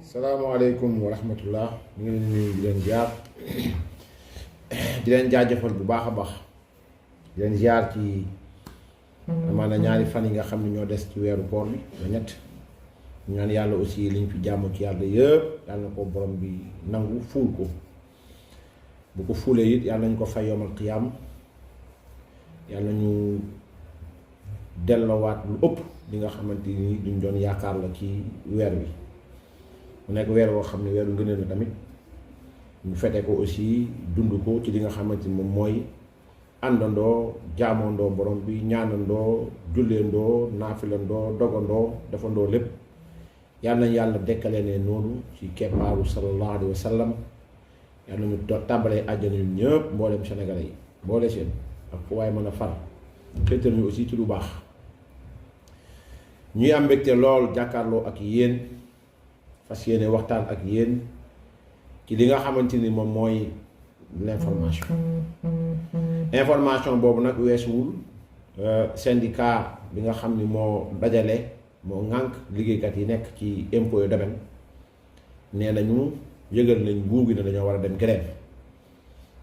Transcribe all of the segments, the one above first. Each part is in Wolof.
Assalamualaikum warahmatullah. Ñu ngi leen nuyu di leen jaar di leen jaajëfal bu baax a baax di leen jaar ci amaana ñaari fan yi nga xam ne ñoo des ci weeru koor bi ba ñett ñu ñaan yàlla aussi liñ fi jàmm ci yàlla yëpp yàlla na ko borom bi nangu fuul ko bu ko fuulee it yàlla nañ ko fay yawmal qiyaam yàlla ñu delloowaat lu ëpp li nga xamante ni duñ doon yaakaar la ci weer wi mu nekk weer woo xam ne weeru ngëneel la tamit ñu fete ko aussi dund ko ci li nga xamante ni moom mooy àndandoo jaamandoo borom bi ñaanandoo julleendoo naafilandoo dogandoo defandoo lépp yàlla nañ yàlla dekkale ne noonu ci keppaaru sallallahu alayhi wa sallam yàlla nañu tàmbalee àjjana ñun ñëpp mboolem sénégalais yi boole seen ak fu waaye mën a far xëytal ñu aussi ci lu baax ñuy am mbégte lool jàkkaarloo ak yéen fas yéene waxtaan ak yéen ci li nga xamante ni moom mooy information boobu nag weesuwul syndicat bi nga xam ni moo dajale moo ŋànk liggéeykat yi nekk ci impôt domaine nee nañu yëgal nañ nguur gi ne dañoo war a dem grève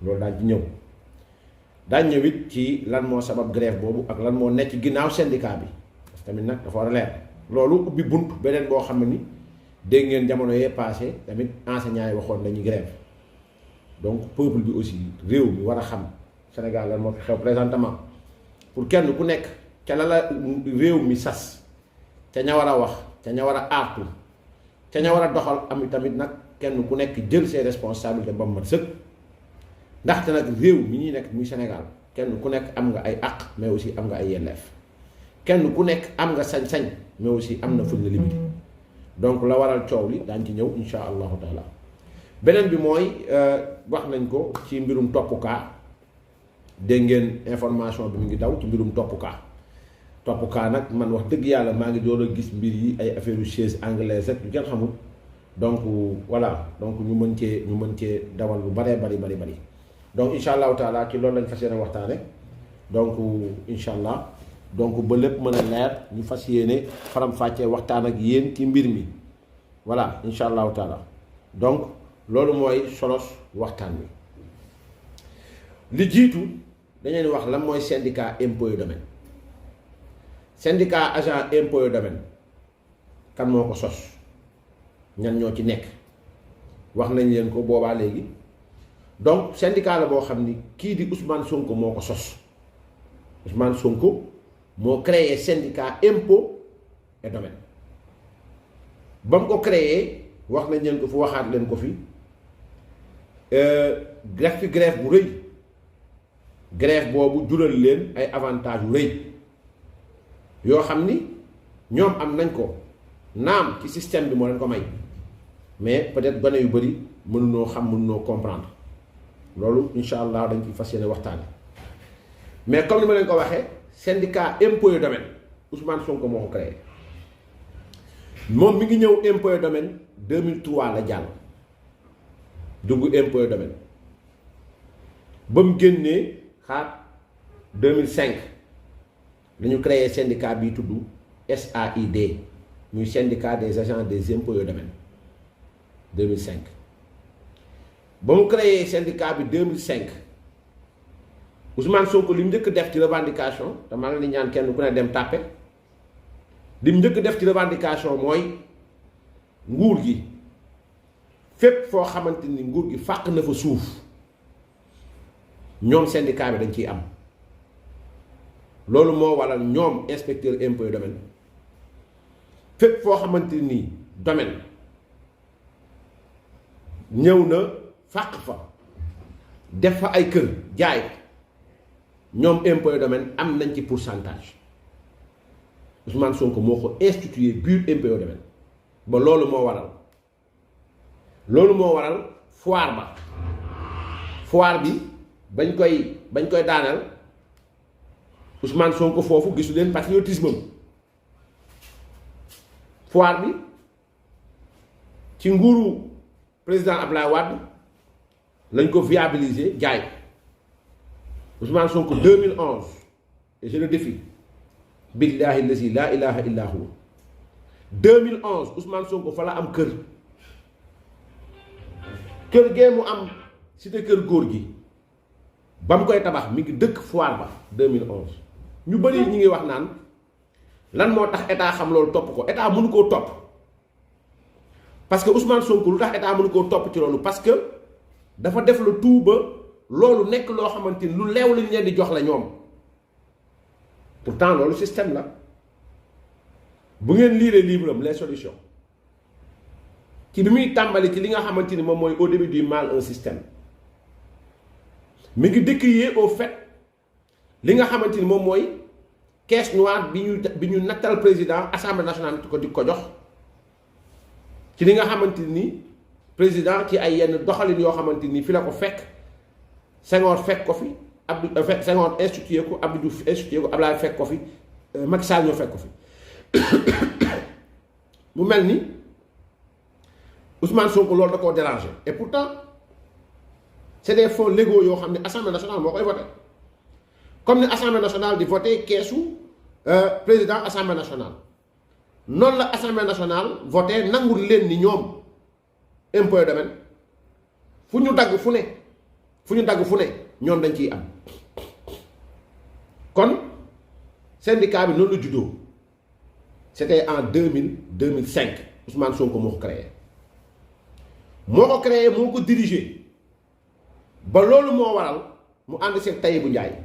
loolu daañ ci ñëw daañ ñëw it ci lan moo sabab grève boobu ak lan moo nekk ci ginnaaw syndicat bi parce que tamit nag dafa war a leer loolu ubbi bunt beneen boo xam ne ni dégg ngeen jamono yee passé tamit enseignants yi waxoon dañuy grève donc peuple bi aussi réew mi war a xam Sénégal lan moo fi xew présentement pour kenn ku nekk ca la réew mi sas ca ña war a wax ca ña war a aartu ca ña war a doxal am tamit nag kenn ku nekk jël ses responsabilités ba mu mat sëkk ndaxte nag réew mi ñuy nekk muy Sénégal kenn ku nekk am nga ay àq mais aussi am nga ay yelleef kenn ku nekk am nga sañ-sañ mais aussi am na fuñ la limité donc la waral coow li daañ ci ñëw insha allahu taala beneen bi mooy wax nañ ko ci mbirum toppkaa dégg ngeen information bi mu ngi daw ci mbirum toppkaa nag man wax dëgg yàlla maa ngi door a gis mbir yi ay affaire yu chaise anglaise rek yu kenn xamul donc voilà donc ñu mën cee dawal lu bari donc insha allahu taala ci loolu lañ fas yéene waxtaane donc insha allah donc ba lépp mën a leer ñu fas yéene faram-fàccee waxtaan ak yéen ci mbir mi voilà insha allahu taala donc loolu mooy solos waxtaan wi li jiitu dañu wax lan mooy syndicat impôt et domaine syndicat agent impôt et domaine kan moo ko sos ñan ñoo ci nekk wax nañ leen ko boobaa léegi donc syndicat la boo xam ni kii di Ousmane Sonko moo ko sos Ousmane Sonko moo créé syndicat impôt et domaine ba mu ko créé wax nañ leen ko fi waxaat leen ko fi def fi grève bu rëy grève boobu jural leen ay avantages yu rëy yoo xam ni ñoom am nañ ko naam ci système bi moo leen ko may mais peut-être gone yu bëri mënunoo xam mënunoo comprendre loolu incha allah dañ ci fas yéene waxtaane mais comme ni ma leen ko waxee syndicat impôt et domaine Ousmane Sonko moo ko créé moom mi ngi ñëw impôt et domaine 2003 la jàll dugg impôt et domaine ba mu génnee xaar 2005 dañu créé syndicat bi tudd SAID muy syndicat des agents des impôts et domaines 2005 ba mu créé syndicat bi 2005 Ousmane Sonko li mu njëkk def ci revendication te maa ngi leen di ñaan kenn ku ne dem tàppe li mu njëkk def ci revendication mooy nguur gi fépp foo xamante ni nguur gi fàq na fa suuf ñoom syndicat bi dañ ciy am loolu moo waral ñoom inspecteur impôt et domaine fépp foo xamante ni domaine ñëw na fàq fa def fa ay kër jaay ñoom impôt et domaine am nañ ci pourcentage Ousmane Sonko moo ko institué biir impôt et domaine ba loolu moo waral foire bi bañ koy daaneel Ousmane Sonko foofu gisu leen patriotisme foire bi ci nguuru président Abdoulaye Wade lañ ko viabiliser jaay Ousmane Sonko 2011 et je le défie billahi lazi la ilaha illa huwa 2011 Ousmane Sonko fa la am kër gee mu am cité kër góor gi ba mu koy tabax mi ngi dëkk foire ba 2011 ñu bëri ñi ngi wax naan lan moo tax état xam loolu topp ko état mënu koo topp parce que Ousmane Sonko lu tax état mënu koo topp ci loolu parce que dafa def le tout ba loolu nekk loo xamante ni lu leew lañ leen di jox la ñoom pourtant loolu système la bu ngeen liiree livre am les solutions ci bi muy tàmbali ci li nga xamante ni moom mooy au début du mal un système mi ngi décrier au fait li nga xamante ni moom mooy caisse noire bi ñu nattal président assemblée nationale ko di ko jox ci li nga xamante ni président ci ay yenn doxalin yoo xamante ni fi la ko fekk Senghor fekk ko fi Senghor institué ko Abdou Diouf institué ko Abdoulaye fekk ko fi Macky Sall ñoo fekk ko fi mu mel ni Ousmane Sonko loolu da koo déranger et pourtant c'est des fonds légaux yoo xam ne assemblée nationale moo koy voté comme ni assemblée nationale di voté keesu président assemblée nationale non la assemblée nationale voté nangul leen ni ñoom impôt domaine fu ñu dagg fu ne ñoom dañ ciy am kon syndicat bi noonu la juddoo c'était en 2005 Ousmane Sonko moo ko créé moo ko dirigé ba loolu moo waral mu ànd seeg Tahibou Ndiaye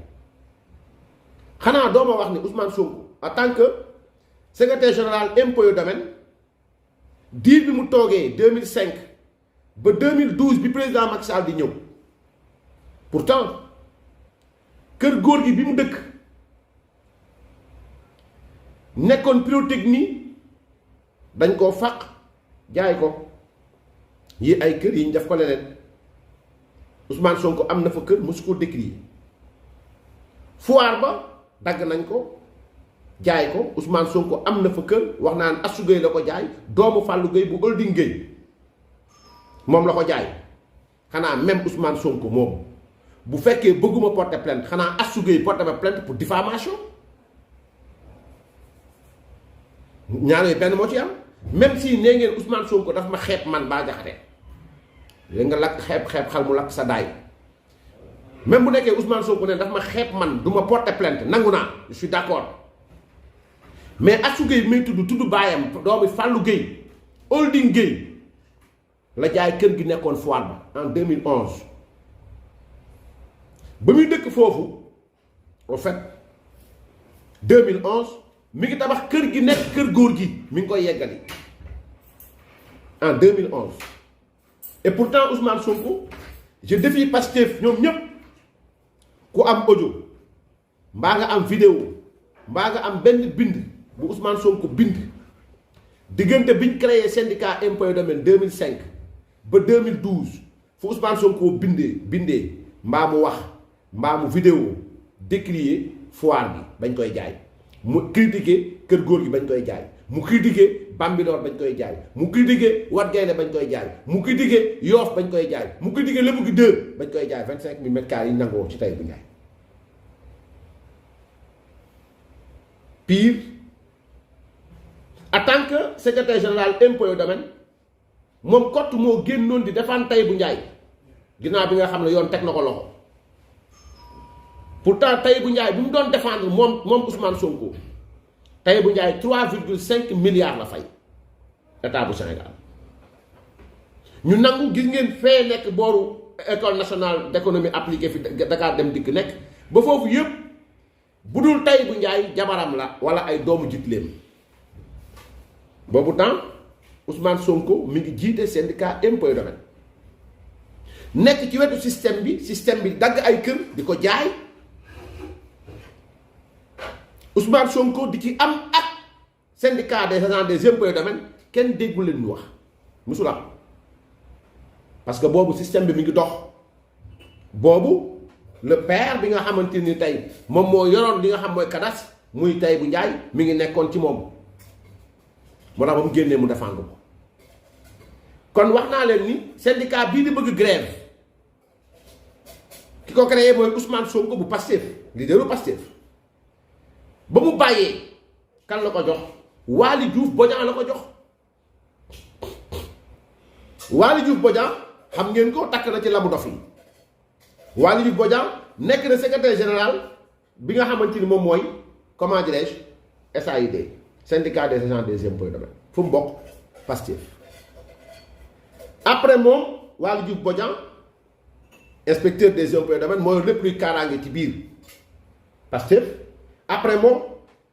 xanaa dooma wax ni Ousmane Sonko en tant que secrétaire général impôt et domaine diir bi mu toogee 2005 ba 2012 bi président Macky Sall di ñëw pourtant kër góor gi bi mu dëkk nekkoon pyrotechnie dañ koo fàq jaay ko yi ay kër yi ñu def ko leneen Ousmane Sonko am na fa kër mosu ko décrire foire ba dagg nañ ko jaay ko Ousmane Sonko am na fa kër wax naan Assou Gueye la ko jaay doomu Fallou Gueye bu holding Gueye moom la ko jaay xanaa même Ousmane Sonko moom bu fekkee bëgguma porter plainte xanaa Assou Gueye porter ma plainte pour diffamation ñaar yooyu benn moo ci am même si nee ngeen Ousmane Sonko daf ma xeeb man Bah Diakhaté li nga lakk xeeb xal mu lakk sa daay même bu nekkee Ousmane Sonko ne daf ma xeeb man du ma porter plainte nangu naa je suis d'accord mais Assou Gueye may tudd baayam doomi Fallou Gueye holding Gueye la jaay kër gi nekkoon foire ba en 2011 ba muy dëkk foofu au fait 2011 mi ngi tabax kër gi nekk kër góor gi mi ngi koy yeggali en 2011 et pourtant Ousmane Sonko je défie Pastef ñoom ñëpp ku am audio mbaa nga am vidéo mbaa nga am benn bind bu Ousmane Sonko bind diggante biñ créé syndicat impôt et domaine 2005 ba 2012 fu Ousmane Sonko bindee mbaa mu wax mbaa mu vidéo décrier foire bi bañ koy jaay mu critiquer kër góor gi bañ koy jaay mu critiquer Bambilor bañ koy jaay mu critiquer Wat Gaynde bañ koy jaay mu critiquer Yoff bañ koy jaay mu critiquer Lebougui 2 bañ koy jaay 25 000 mètres carrés yi nangoo ci Tahibou Ndiaye pire en tant que secrétaire général impôt et domaine moom kott moo génnoon di défendre Tahibou Ndiaye ginnaaw bi nga xam ne yoon teg na ko loxo pourtant Tahibou Ndiaye bi mu doon défendre moom Ousmane Sonko Tahibou Ndiaye 3,5 milliards la fay état bu Sénégal ñu nangu gis ngeen fee nekk booru école nationale d'économie appliquée fi Dakar Dem Dikk nekk ba foofu yëpp bu dul Tahibou Ndiaye jabaram la wala ay doomu jitleem boobu temps Ousmane Sonko mi ngi jiite syndicat impôt et domaine nekk ci wetu système bi dagg ay kër di ko jaay Ousmane Sonko di ci am ak syndicat des agents des impôts et domaines kenn déggul leen ñu wax musul am parce que boobu système bi mi ngi dox boobu le père bi nga xamante ni tey moom moo yoroon li nga xam mooy cadastre muy Tahibou Ndiaye mi ngi nekkoon ci moom moo tax ba mu génnee mu défendre ko kon wax naa leen ni syndicat bii di bëgg grève ki ko créé mooy Ousmane Sonko bu Pastef leaderu Pastef ba mu bàyyee kan la ko jox Waly Diouf Bodian la ko jox Waly Diouf Bodian xam ngeen ko takk na ci labu dof yi Waly Diouf Bodian nekk na secrétaire général bi nga xamante ni moom mooy comment dirais-je SAID syndicat des agents des impôts et domaines fu mu bokk Pastef après moom Waly Diouf Bodian inspecteur des impôts et domaines mooy lépp luy kaaraange ci biir Pastef après moom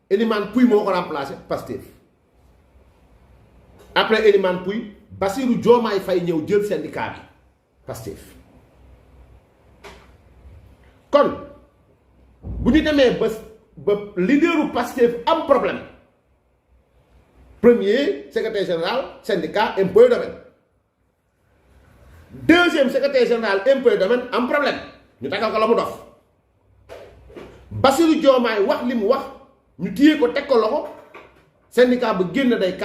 Elimane Pouye moo ko remplacé Pastef après Elimane Pouye Bassirou Diomaye Faye ñëw jël syndicat bi Pastef kon bu ñu demee ba leaderu Pastef am problème premier secrétaire général syndicat impôt et domaine deuxième secrétaire général impôt et domaine am problème ñu tagal ko la mu dof Bassirou Diomaye wax li mu wax ñu téye ko teg ko loxo syndicat ba génn day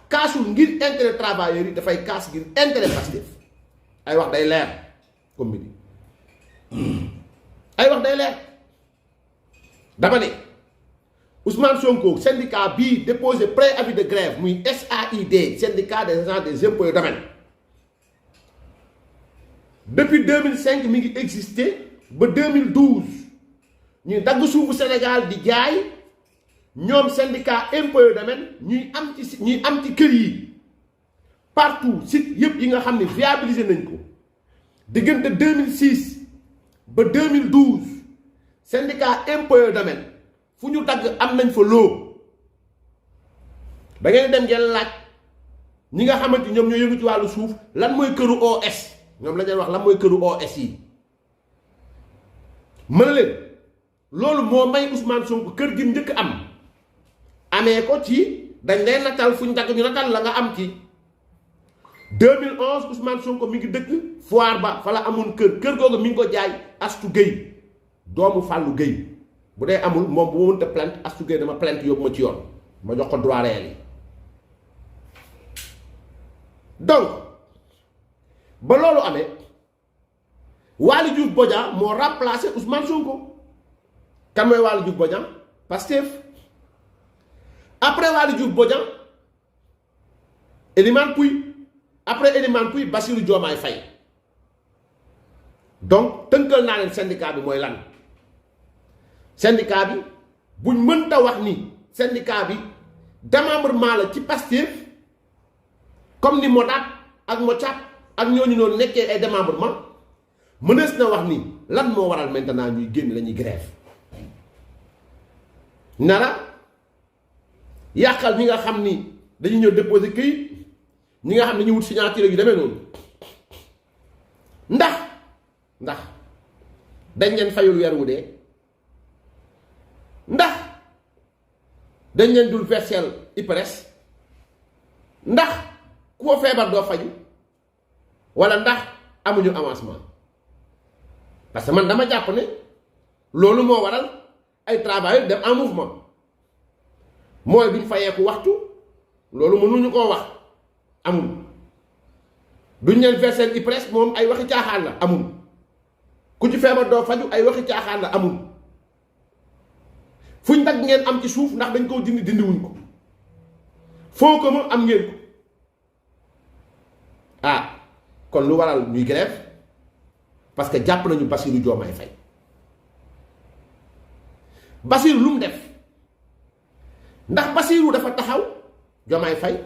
kaasul ngir intérêt travailleurs yi dafay kaas ngir intérêt Pastef ay wax day leer comme midi ay wax day leer dama ne Ousmane Sonko syndicat bii déposé préavis de grève muy SAID syndicat des agents des impôts et domaines depuis 2005 mi ngi existé ba 2012 ñuy dagg suufu Sénégal di jaay ñoom syndicat impôts et domaines ñuy am ci kër yi partout site yëpp yi nga xam ne viabilisé nañ ko diggante 2006 ba 2012 syndicat impôts et domaines fu ñu dagg am nañ fa loo ba ngeen dem ngeen laaj ñi nga xamante ñoom ñoo yëngu ci wàllu suuf lan mooy këru OS ñoom la ñuy wax lan mooy këru OS yi mën leen loolu moo may Ousmane Sonko kër gi njëkk am amee ko ci dañ lay natal fu ñu dagg ñu natal la nga am ci 2011 Ousmane Sonko mi ngi dëkk Foire ba fa la amoon kër googu mi ngi ko jaay Astou Gueye doomu Fallou Gueye bu dee amul moom bu ma mënta plainte Astou Gueye dama plainte yóbbu ma ci yoon ma jox ko droit réel yi donc ba loolu amee Waly Diouf Bodian moo remplacé Ousmane Sonko kan mooy Waly Diouf Bodian Pastef après Waly Diouf Bodian Elimane Pouye après Elimane Pouye Bassirou Diomaye Faye donc tënkal naa leen syndicat bi mooy lan syndicat bi buñ mënta wax ni syndicat bi démembrement la ci Pastef comme ni Modat ak Mocap ak ñooñu noonu nekkee ay démembrement mënees na wax ni lan moo waral maintenant ñuy génn la ñuy grève nara yàqal ñi nga xam ni dañuy ñëw déposer këyit ñi nga xam ne ñu wut signature yu demee noonu ndax dañ leen fayul weer wu dee ndax dañ leen dul versel IPRES ndax ku ko feebar doo faju wala ndax amuñu avancement parce que man dama jàpp ne loolu moo waral ay travailleurs dem en mouvement mooy duñ fayeeku waxtu loolu mënuñu koo wax amul duñ leen versel IPRES moom ay waxi caaxaan la amul ku ci feebar doo faju ay waxi caaxaan la amul fuñ dagg ngeen am ci suuf ndax dañ koo dindiwuñ ko foo ko ma am ngeen ko ah kon lu waral ñuy grève parce que jàpp nañu Bassirou Diomaye Faye Bassirou lu mu def ndax Bassirou dafa taxaw Diomaye Faye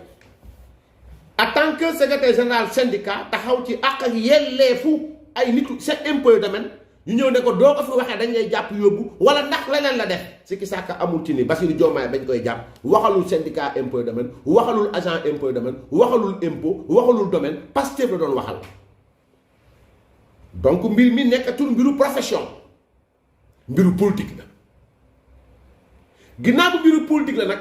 en tant que secrétaire général syndicat taxaw ci àq ak yelleefu ay nitu c'est impôts et domaines ñu ñëw ne ko doo ko fi waxee dañ lay jàpp yóbbu wala ndax leneen la def si ki sàkk amul ci ni Bassirou Diomaye bañ koy jàpp waxalul syndicat impôts et domaines waxalul agent impôts et domaines waxalul impôt waxalul domaine Pastef la doon waxal donc mbir mi nekkatul mbiru profession mbiru politique la ginnaaw bu mbiru politique la nag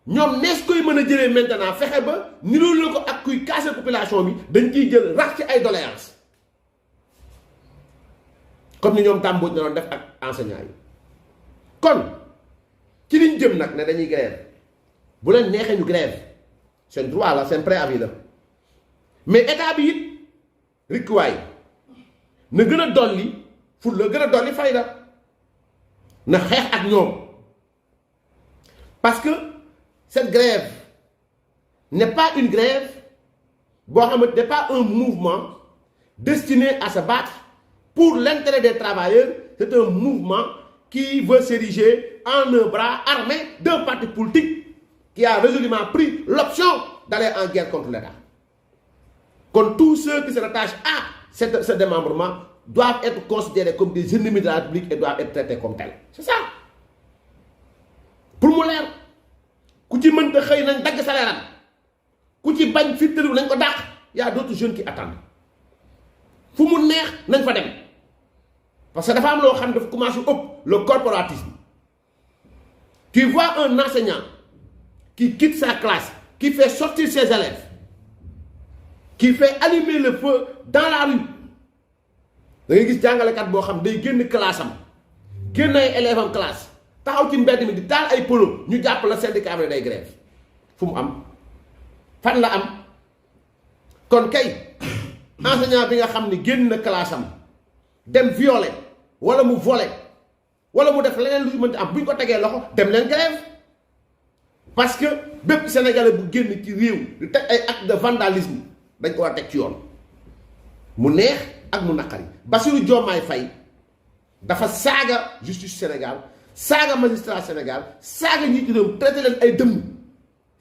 ñoom nees koy mën a jëlee maintenant fexe ba niroolu la ko ak kuy casser population bi dañ ciy jël rax ci ay doléances comme ni ñoom tàmbooj na doon def ak enseignants yi kon ci liñ jëm nag ne dañuy grève bu leen neexee ñu grève seen droit la seen préavis la mais état bi it rikkuwaay na gën a dolli ful la gën a dolli fayda na xeex ak ñoom parce que cette grève n'est pas une grève boo xamante n'est pas un mouvement destiné à se battre pour l'intérêt des travailleurs. C'est un mouvement qui veut s'ériger en un bras armé d'un parti politique qui a résolument pris l'option d'aller en guerre contre l'État. Comme tous ceux qui se rattachent à ce démembrement doivent être considérés comme des ennemis de la République et doivent être traités comme tels. C'est ça. Pour mu leer ku ci mënta xëy nañ dagg salaire am ku ci bañ fi tëru nañ ko dàq y a d'autres jeunes qui attendent fu mu neex nañ fa dem parce que dafa am loo xam ne dafa commencé ëpp le corporatisme. Tu vois un enseignant qui quitte sa classe, qui fait sortir ses élèves, qui fait allumer le feu dans la rue. Da ngay gis jàngalekat boo xam day génn classe am génn ay élèves am classe taxaw ci mbedd mi di taal ay polo ñu jàpp la syndicat bi day grève fu mu am fan la am kon kay enseignant bi nga xam ni génn na classe am dem violer wala mu voler wala mu def leneen lu ci mënti am bu ñu ko tegee loxo dem leen grève parce que bépp sénégalais bu génn ci réew di teg ay acte de vandalisme dañ ko war a teg ci yoon mu neex ak mu naqari. Bassirou Diomaye Faye dafa saaga justice Sénégal saaga magistrat Sénégal saaga ñi ci réew traité leen ay dëmm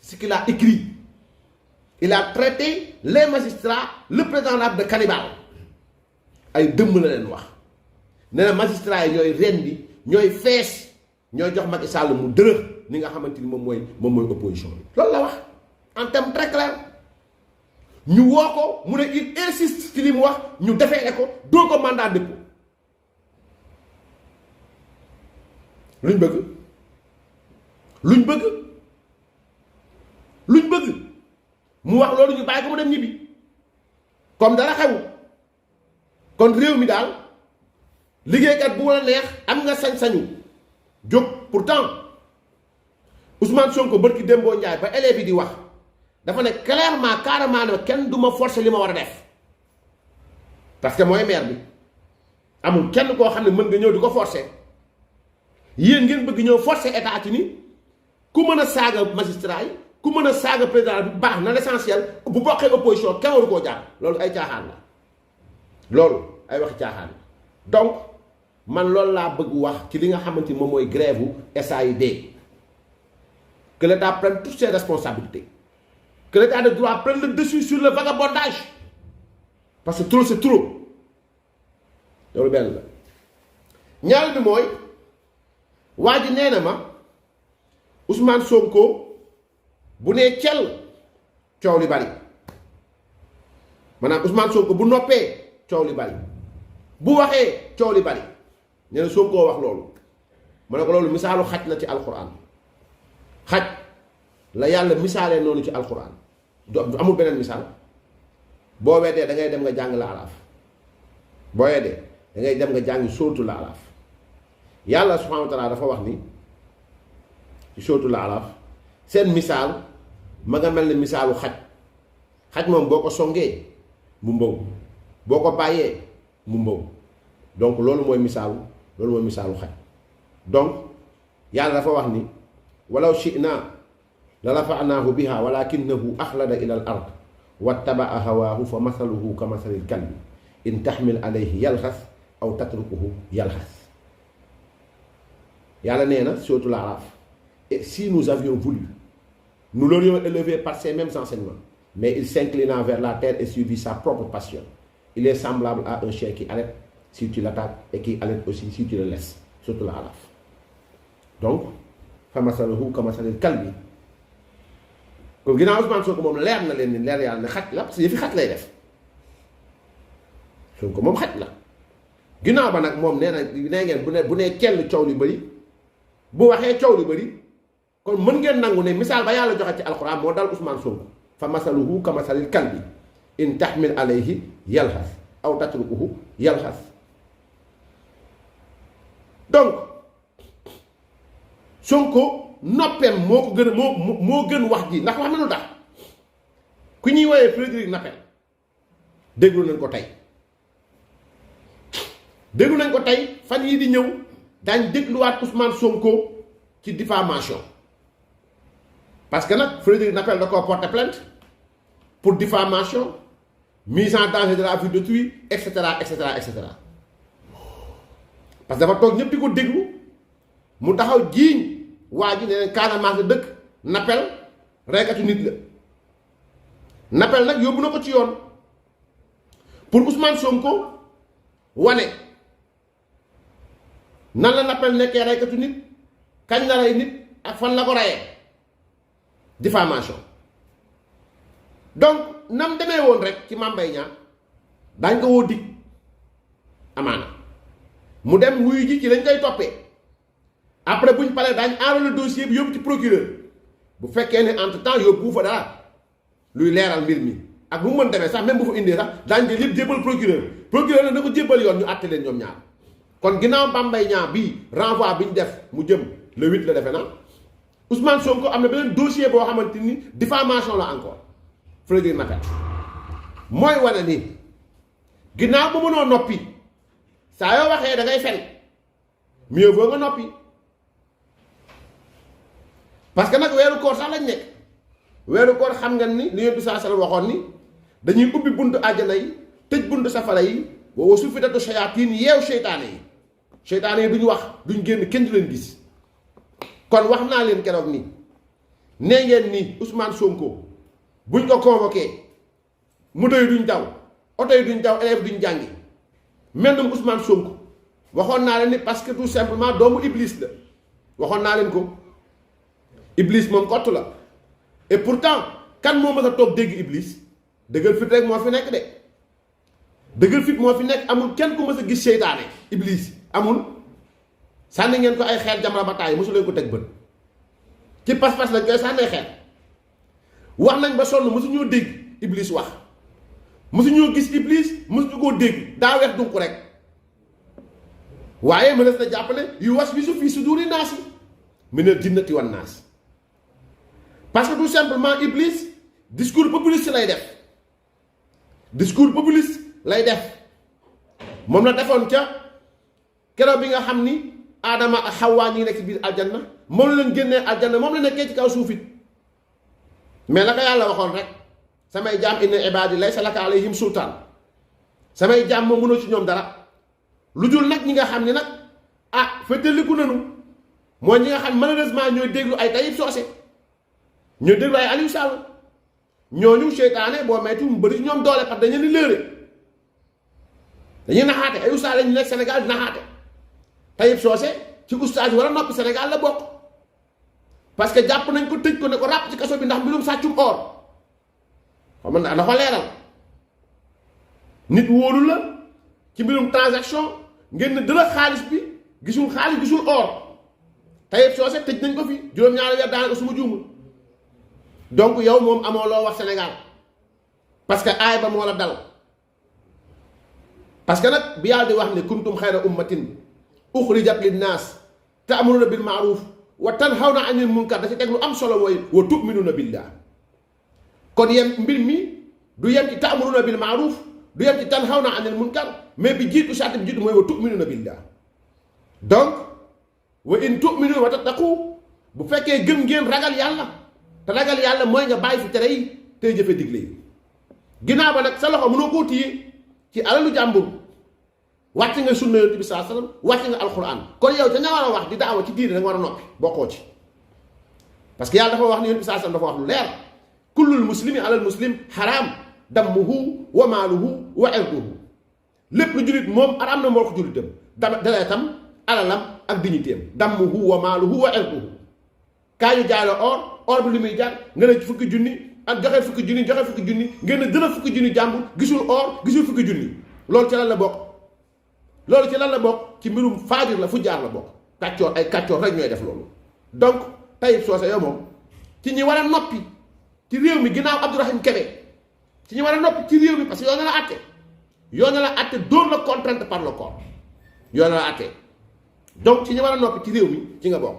ce qu'il a écrit. Il a traité les magistrats le président de cannibale ay dëmm la leen wax nee na magistrats yi ñooy rendi ñooy fees ñooy jox Macky Sall mu dërëx ni nga xamante ni moom mooy opposition bi loolu la wax en terme très clair ñu woo ko mu ne il insiste ci li mu wax ñu defee ko doo ko mandat dépôt luñ bëgg mu wax loolu ñu bàyyi ko mu dem ñibbi comme dara xew kon réew mi daal liggéeykat bu wala neex am nga sañ-sañu jóg. Pourtant Ousmane Sonko bërki Dembo Ndiaye ba élèves yi di wax dafa ne clairement carrément ne kenn du ma forcer li ma war a def parce que mooy maire bi amul kenn koo xam ne mën nga ñëw di ko forcer yéen ngeen bëgg ñëw forcer état ci ni ku mën a saaga magistrat yi ku mën a saaga président bi baax na l'essentiel bu bokkee opposition kenn waru koo jàpp loolu ay caaxaan la loolu ay waxi caaxaan la donc man loolu laa bëgg wax ci li nga xamante ni moom mooy grève u SAID que l'État prenne toutes ses responsabilités que l'État de droit prenne le dessus sur le vagabondage parce que trop c'est trop loolu benn la ñaar bi mooy waa ji nee na ma Ousmane Sonko bu nee cel coow li bari maanaam Ousmane Sonko bu noppee coow li bari bu waxee coow li bari nee na Sonko wax loolu ma ne ko loolu misaalu xaj la ci alquran xaj la yàlla misaalee noonu ci alquran amul beneen misaal boo weddee da ngay dem nga jàng laalaaf boo weddee da ngay dem nga jàng sóotu laalaaf yàlla subhanahu wa taala dafa wax ni ci sóotu laalaaf seen misaal ma nga mel ne misaalu xaj moom boo ko songee mu mbaw boo ko bàyyee mu mbaw donc loolu mooy misaalu xaj donc yàlla dafa wax ni walaw shi'na la rafa'nahu biha walakinahu axlada ila al ard wattaba'a hawaahu fa masaluhu ka masalil kalbi in taxmil alayhi yalxas aw tatrukuhu yalxas yàlla nee na suratul Araf et si nous avions voulu nous l'aurions élevé par ces mêmes enseignements mais il s'inclina vers la terre et suivit sa propre passion il est semblable à un chien qui halète si tu l'attaques et qui halète aussi si tu le laisses suratul Araf donc fa masaluhu ka masalil kalbi kon ginnaaw Ousmane Sonko moom leer na leen ni leer yàlla ne xaj la parce que yëfi xaj lay def Sonko moom xaj la ginnaaw ba nag moom nee ngeen bu nee kell coow li bëri bu waxee coow li bëri kon mën ngeen nangu ne misaal ba yàlla joxe ci alxuraan moo dal Ousmane Sonko fa masaluhu ka masalil kalbi in taxmil alayhi yalxas aw tatrukuhu yalxas donc Sonko noppeem moo ko gën moo gën wax ji ndax wax na lu tax ku ñuy woowee Frédéric Nappel déglu nañ ko tey fan yii di ñëw daañ dégluwaat Ousmane Sonko ci diffamation parce que nag Frédéric Nappel da koo porter plainte pour diffamation mise en danger de la vie d'autrui et cetera et cetera et cetera parce que dafa toog ñëpp di ko déglu mu taxaw jiiñ waa ji ne leen Casamance la dëkk Nappel reykatu nit la Nappel nag yóbbu na ko ci yoon pour Ousmane Sonko wane nan la Nappel nekkee reykatu nit kañ la rey nit ak fan la ko reyee diffamation donc nam demee woon rek ci Mame Mbaye Niang daañ ko woo dig amaana mu dem wuyu ji ci lañ koy toppee après bu ñu paree daañu enrôler dossier bi yóbbu ci procureur bu fekkee ne entre temps yóbbu fa dara luy leeral mbir mi ak bu mu mën demee sax même bu fa indee sax daañu jël yëpp jébbal procureur nag na ko jébbal yoon ñu àtte leen ñoom ñaar kon ginnaaw Mame Mbaye Niang bii renvoi bi ñu def mu jëm le 8 la defe na Ousmane Sonko am na beneen dossier boo xamante ni diffamation la encore Frédéric Nappel mooy wane ni ginnaaw ba mënoo noppi saa yoo waxee da ngay fen mieux vaut nga noppi parce que nag weeru koor sax lañ nekk weeru koor xam nga ni li Yonent bi sallallahu alayhi wasallam waxoon ni dañuy ubbi buntu àjjana yi tëj buntu safara yi wa sufidatu shayatin yeew seytaane yi duñ wax duñ génn kenn du leen gis kon wax naa leen keroog ni nee ngeen ni Ousmane Sonko buñ ko convoqué moto yi duñ daw oto yi duñ daw élève duñ jàngi mennum Ousmane Sonko waxoon naa leen ni parce que tout simplement doomu Iblis la waxoon naa leen ko Iblis moom kott la et pourtant kan moo mës a toog dégg Iblis dëggal fit rek moo fi nekk de dëggal fit moo fi nekk amul kenn ku mës a gis seytaane Iblis amul sànni ngeen ko ay xeer Jamra ba taay mosu leen ko teg bët ci pas-pas lañ koy sànnee xeer wax nañ ba sonn mosu ñoo dégg Iblis wax mosu ñoo gis Iblis mosu ñu koo dégg daa weex dunq rek waaye mënees na jàppale yu was bi su fii su duuri naas yi minal jinnati wan naas parce que tout simplement Iblis discours populiste lay def discours populiste lay def moom la defoon ca keroog bi nga xam ni Adama ak Xawaa ñi nekk ci biir aljanna moom la leen génnee aljanna moom la nekkee ci kaw suufit mais la ko yàlla waxoon rek samay jaam inna ibaadi laysa laka alayhim sultaan samay jaam moom mënoo ci ñoom dara lu dul nag ñi nga xam ni nag féetaliku nanu mooy ñi nga xam malheureusement ñooy déglu ay Taïb Socé ñooy déglu ay Aliou Sall ñooñu seytaane boo metti mu bëri ñoom doole parce que dañu leen di lëre dañuy naxaate ay ustaas lañu nekk Sénégal di naxaate Taïb Socé ci ustaas wala noppi Sénégal la bokk parce que jàpp nañ ko tëj ko ne ko ràpp ci kaso bi ndax mbirum sàccum or xam nga dafa leeral nit wóolu la ci mbirum transaction ngeen ne dala xaalis bi gisul xaalis gisul or Taïb Socé tëj nañ ko fi juróom-ñaari weer daanaka su ma juumul donc yow moom amoo loo wax Sénégal parce que aay ba moo la dal parce que nag bi yàlla di wax ne kuntum xayra ummatin uxrijat linnaas ta'muruna bil ma'ruf wa tanhawna anil munkar da ci teg lu am solo mooy wa tu'minuna billah kon yem mbir mi du yem ci ta'muruna bil ma'ruf du yem ci tanhawna anil munkar mais bi jiitu saati bi jiitu mooy wa tu'minuna billah donc wa in tu'minu wa tattaqu bu fekkee gëm ngeen ragal yàlla te ragal yàlla mooy nga bàyyi fi tere yi tey jëfe digle yi ginnaaw ba nag sa loxo mënoo koo téye ci alalu jàmbur wàcc nga sunna yonent bi sallallahu alayhi wasallam wàcc nga alquran kon yow dañu war a wax di daawa ci diine da nga war a noppi bokkoo ci parce que yàlla dafa wax ni yonent bi sallallahu alayhi wasallam dafa wax lu leer kullul muslimi alal muslim haram dammuhu wa maaluhu wa irduhu lépp lu jullit moom araam na moo ko jullitam deretam alalam ak dignitéem dammuhu wa maaluhu wa irduhu kaa ñu jaay la or bi lu muy jar nga ne ci fukki junni ak joxe fukki junni ngeen ne dina fukki junni jàmbur gisul or gisul fukki junni loolu ci lan la bokk loolu ci lan la bokk ci mbirum faajir la fu jaar la bokk kàccoor ay kàccoor rek ñooy def loolu donc Taïb Socé yow moom ci ñi war a noppi ci réew mi ginnaaw Abdourahim Kébé ci ñi war a noppi ci réew mi parce que yoon na la àtte dóor la contrainte par le corps yoon na la àtte donc ci ñi war a noppi ci réew mi ci nga bokk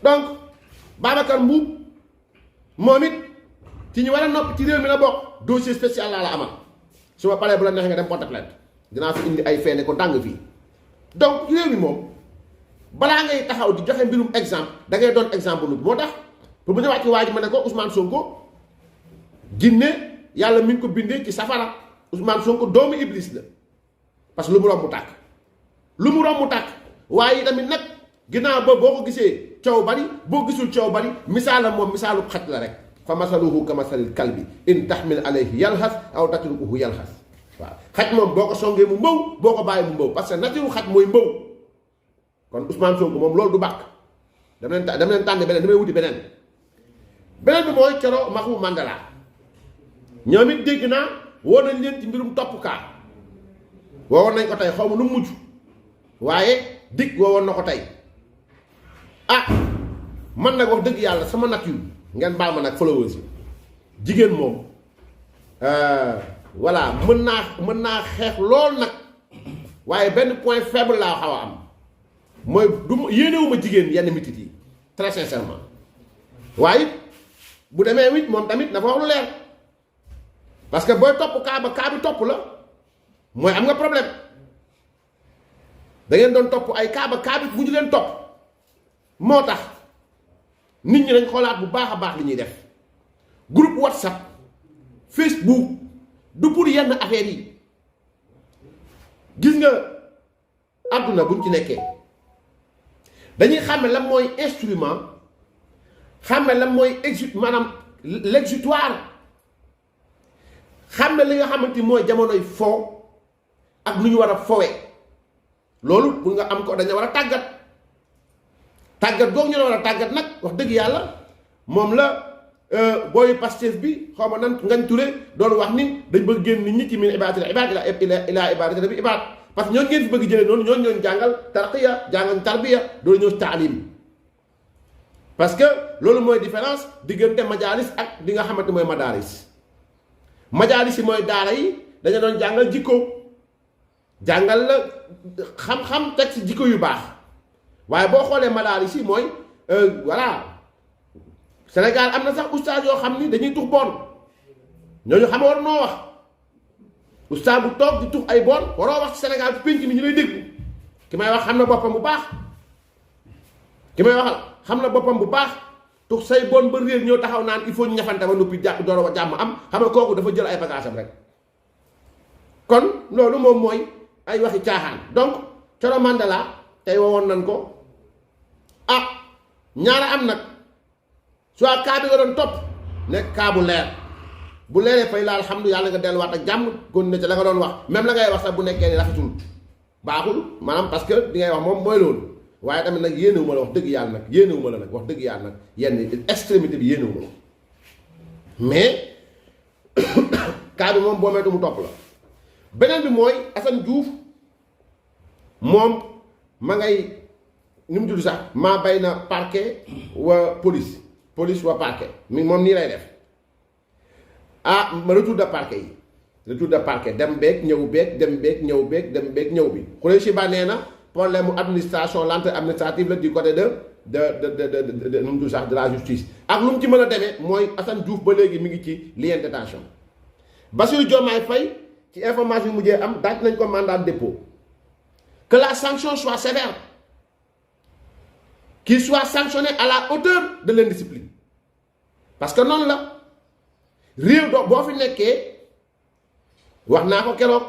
donc Babacar Mbuub moom it ci ñi war a noppi ci réew mi la bokk dossier spécial laa la amal su ma paree bu la neexee nga dem porte plainte dinaa fi indi ay feene ko dàng fii donc réew mi moom balaa ngay taxaw di joxe mbirum exemple da ngay doon exemple lu moo tax pour bu ñëwaat ci waa ji ma ne ko Ousmane Sonko jinne yàlla mi ngi ko bindee ci safara Ousmane Sonko doomu Iblis la parce que lu mu romb tàkk lu mu romb tàkk waaye tamit nag ginnaaw ba boo ko gisee coow bari boo gisul coow bari misaalam moom misaalu xaj la rek fa masaluhu ka masalil kalbi in tahmil alayhi yalxas aw tatrukuhu yalxas waaw xaj moom boo ko songee mu mbaw boo ko bàyyi mu mbaw parce que nature xaj mooy mbaw kon Ousmane Sonko moom loolu du bàkk dama leen tànn beneen damay wuti beneen bi mooy Coro Maxu Mandela ñoom it dégg naa woo nañ leen ci mbirum topp kaa woowoon nañ ko tey xaw ma nu mujj waaye dig woowoon na ko tey man nag wax dëgg yàlla sama nature ngeen baal ma nag followers yi jigéen moom voilà mën naa xeex lool nag waaye benn point faible laa xaw a am mooy du yéenewuma jigéen yenn mitit yi très sincèrement waaye bu demee wit moom tamit dafa wax lu leer parce que booy topp kaa ba kaa bi topp la mooy am nga problème da ngeen doon topp ay kaaba bi bu ñu leen topp moo tax nit ñi dañ xoolaat bu baax a baax li ñuy def groupe WhatsApp Facebook du pour yenn affaires yi gis nga àdduna buñ ci nekkee dañuy xàmme lan mooy instrument xàmme lan mooy maanaam l'exutoire xàmme li nga xamante ni mooy jamonoy fo ak nu ñu war a fowe loolu pour nga am ko dañu war a tàggat googu ñu la war a tàggat nag wax dëgg yàlla moom la booyu Pastef bi xaw ma nan Ngagne Touré doon wax ni dañ bëgg génn nit ñi ci min ibadatil ibad ila ibadati rabbil ibad parce que ñooñu ngeen fi bëgg jëlee noonu ñooñu jàngal tarqiya jàngal tarbiya doolu ñëw taalim parce que loolu mooy différence diggante majalis ak li nga xamante mooy madaris yi mooy daara yi dañu doon jàngal jikko jàngal la xam-xam teg ci jikko yu baax waaye boo xoolee madaris yi mooy voilà Sénégal am na sax oustaz yoo xam ni dañuy tux bon ñooñu xam war noo wax oustaz bu toog di tux ay bon waroo wax ci Sénégal ci pénc mi ñu lay déglu ki may wax xam na boppam bu baax ki may waxal xam na boppam bu baax tux say bon ba réer ñoo taxaw naan il faut ñu ñafante ba noppi jàpp door a jàmm am xam nga kooku dafa jël ay bagaasam rek kon loolu moom mooy ay waxi caaxaan donc Coro Mandela tey wowoon nañ ko ah ñaara am nag soit cas bi nga doon topp nekk cas bu leer bu leeree fay la alhamdulilah yàlla nga delluwaat ak jàmm kon ne ca la nga doon wax même la ngay wax sax bu nekkee ni rafetul baaxul maanaam parce que li ngay wax moom mooy loolu waaye tamit nag yéenewuma la wax dëgg yàlla nag yéenewuma la nag wax dëgg yàlla nag yenn extrémité bi yéenewuma la mais cas bi moom boo meetu mu topp la beneen bi mooy Assane Diouf moom ma ngay ni mu tudd sax maa bay na parquet wa police wa parquet mi moom nii lay def ah ma retour de parquet yi retour de parquet dem beeg ñëw beeg dem beeg ñëw beeg dem beeg ñëw bi Khoureychi Ba nee na problème mu administration lenteur administrative la du côté de nu mu tudd sax de la justice ak lu mu ci mën a demee mooy Assane Diouf ba léegi mi ngi ci lien de détention Bassirou Diomaye Faye ci information yi mujjee am daaj nañ ko mandat de dépôt que la sanction soit sévère qu'il soit sanctionné à la hauteur de l'indiscipline parce que noonu la réew do boo fi nekkee wax naa ko keroog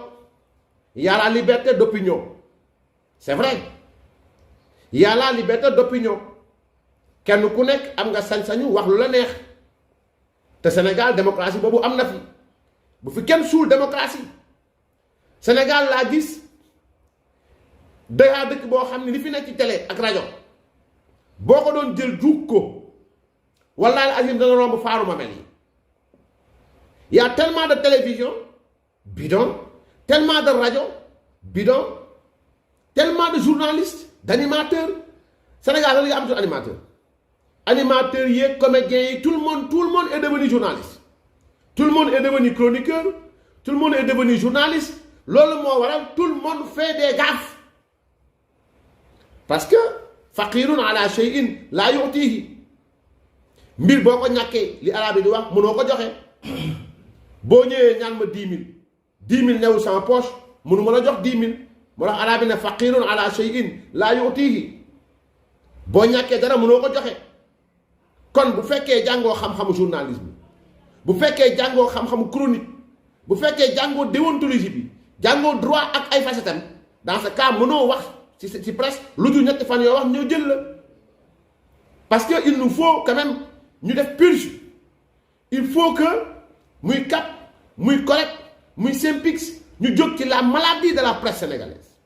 y a la liberté d'opinion c'est vrai y a la liberté d'opinion kenn ku nekk am nga sañ-sañu wax lu la neex te Sénégal démocratie boobu am na fi bu fi kenn suul démocratie Sénégal laa gis dayaa dëkk boo xam ne li fi nekk ci télé ak rajo boo ko doon jël juug ko wallaahi azim dana romb faaru ma mel yi y a tellement de télévision bidon tellement de radio bidon tellement de journalistes d'animateurs Sénégal la nga am animateur animateurs yeeg comédiens yi tout le monde est devenu journaliste tout le monde est devenu chroniqueur tout le monde est devenu journaliste loolu moo waral tout le monde fait des gaffes parce que faqirun ala shay'in la yu'tihi mbir boo ko ñàkkee li arabe di wax mënoo ko joxe boo ñëwee ñaan ma 10 000 newul sama poche mënu ma la jox 10 000 moo tax arabe ne faqirun ala shay'in la yu'tihi boo ñàkkee dara mënoo ko joxe kon bu fekkee jàngoo xam-xamu journalisme bu fekkee jàngoo xam-xamu chronique bu fekkee jàngoo déontologie bi jàngoo droit ak ay facettes dans ce cas mënoo wax ci presse lu dul ñetti fan yoo wax ñoo jël la parce que il nous faut quand même ñu def purge il faut que muy CAP muy correct muy SYNPICS ñu jóg ci la maladie de la presse sénégalaise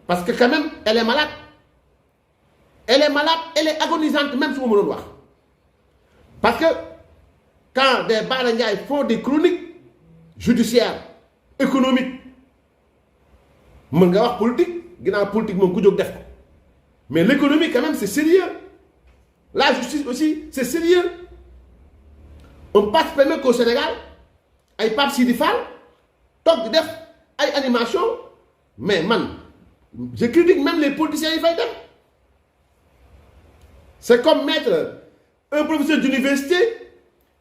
parce que quand même elle est malade elle est agonisante même su ma mënoon wax parce que quand des Bara Ndiaye font des chroniques judiciaires économiques mën nga wax politique ginnaaw politique moom ku jóg def ko mais l'économie quand même c'est sérieux la justice aussi c'est sérieux on passe permet qu'au Sénégal ay Pape Sidi Fall toog di def ay animation mais man je critique même les politiciens yi fay def c'est comme mettre un professeur d'université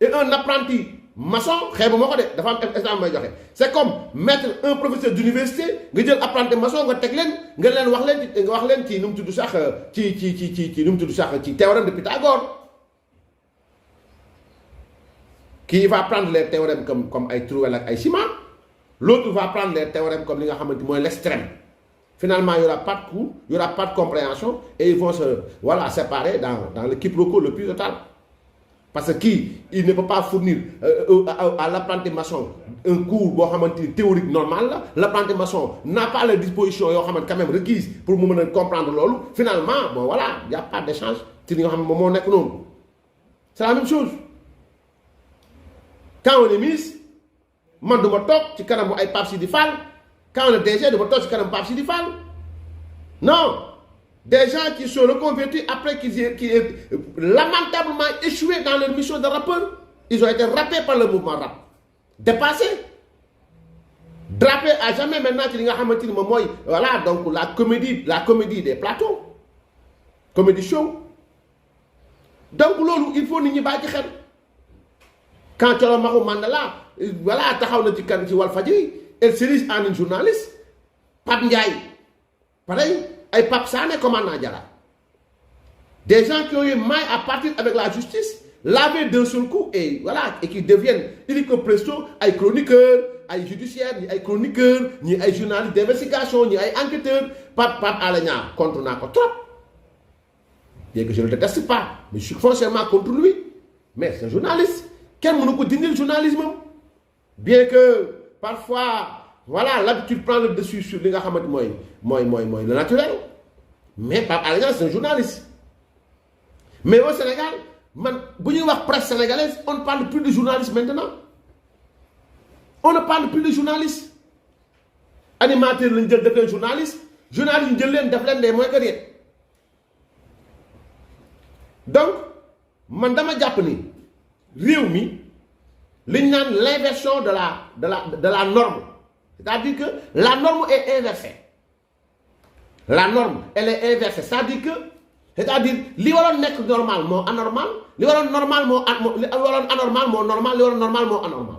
et un apprenti maçon xeebu ma ko de dafa am exemple may joxe c'est comme mettre un professeur d'université nga jël apprenti maçon nga teg leen nga leen wax leen ci nu mu tudd sax ci nu mu tudd sax ci théorème de Pythagore qui va prendre les théorèmes comme ay Trouel ak ay Ciment, l'autre va prendre les théorèmes comme li nga xamante mooy l'extrême. Finalement, il n'y aura pas de cours, il n'y aura pas de compréhension et ils vont se séparer dans le quiproquo le plus total. Parce qu'il ne peut pas fournir à l'apprenti maçon un cours théorique normal. L'apprenti maçon n'a pas les dispositions quand même requises pour comprendre l'olu. Finalement, bon voilà, il n'y a pas d'échange. C'est la même chose. Quand on est ministre, man duma tok ci kanam ay Pape Sidi Fall, quand on est DG duma tok ci kanam Pape Sidi Fall. Non, des gens qui sont reconvertis après qui aient lamentablement échoué dans leur mission de rappeur, ils ont été rappés par le mouvement rap. Dépassés. Drapés à jamais maintenant ci li nga xamanteni mom moy voilà donc la comédie des plateaux. Comédie show. Donc lolu il faut nit ñi ba ci xel. Quand Thioro Maxu Mandela voilà taxaw na ci kan ci Walfadjri elle s'érige en une journaliste Pape Ndiaye pareil ay Pape Sané commandant Diarra des gens qui ont eu maille à partir avec la justice lavé d'un seul coup et voilà et qui deviennent illico presto ay chroniqueurs ay judiciaires ni ay chroniqueurs ni ay journalistes d'investigation ni ay enquêteurs Pape Alé Niang contre naa ko trop bien que je ne le déteste pas mais je suis foncièrement contre lui mais c'est un journaliste. Quel mënu ko dindil journalisme bien que parfois voilà l'habitude prend le dessus sur li nga xamante mooy le naturel mais Pape Alé Niang c'est un journaliste mais au Sénégal man bu ñuy wax presse sénégalaise on ne parle plus de journalistes maintenant on ne parle plus de journalistes animateur lañu jël def leen journaliste ñu jël leen def leen des moins que rien donc man dama jàpp ni réew mi li ñu naan l'inversion de la norme c'est-à-dire que la norme est inversée la norme elle est inversée c'est-à-dire li waroon nekk normal moo anormal li waroon normal moo anormal moo normal li waroon normal moo anormal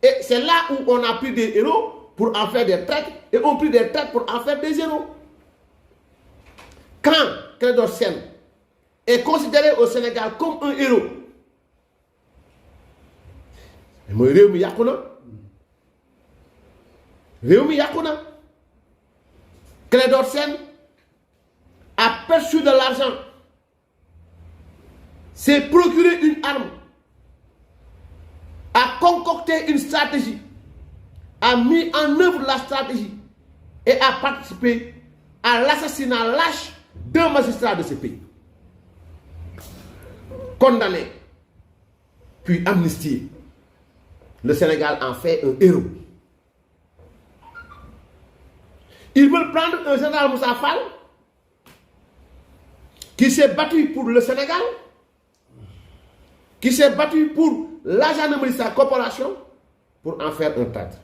et c'est là où on a pris des héros pour en faire des traîtres et on pris des traîtres pour en faire des héros quand Clédor Sène est considéré au Sénégal comme un héros mooy réew mi yàqu na Clédor Sène a perçu de l'argent s'est procuré une arme a concocté une stratégie a mis en œuvre la stratégie et a participé à l'assassinat lâche d'un magistrat de ce pays condamné puis amnistié. Le Sénégal en fait un héros. Ils veulent prendre un général Moussa Fall qui s'est battu pour le Sénégal, qui s'est battu pour la gendarmerie, sa corporation, pour en faire un traître.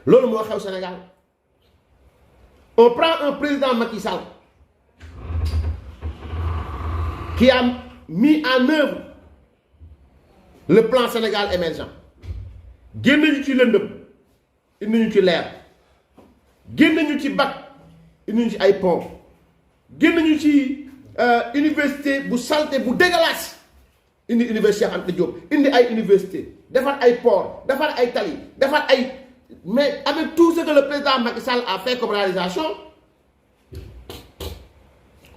Loolu moo xew Sénégal. On prend un président Macky Sall qui a mis en œuvre le plan Sénégal émergent génn ñu ci lëndëm indi ñu ci leer génn ñu ci bac indi ñu ci ay pont génn ñu ci université bu salté bu dégueulasse indi université Cheikh Anta Diop indi ay université defar ay port defar ay tali defar ay mais avec tout ce que le président Macky Sall a fait comme réalisation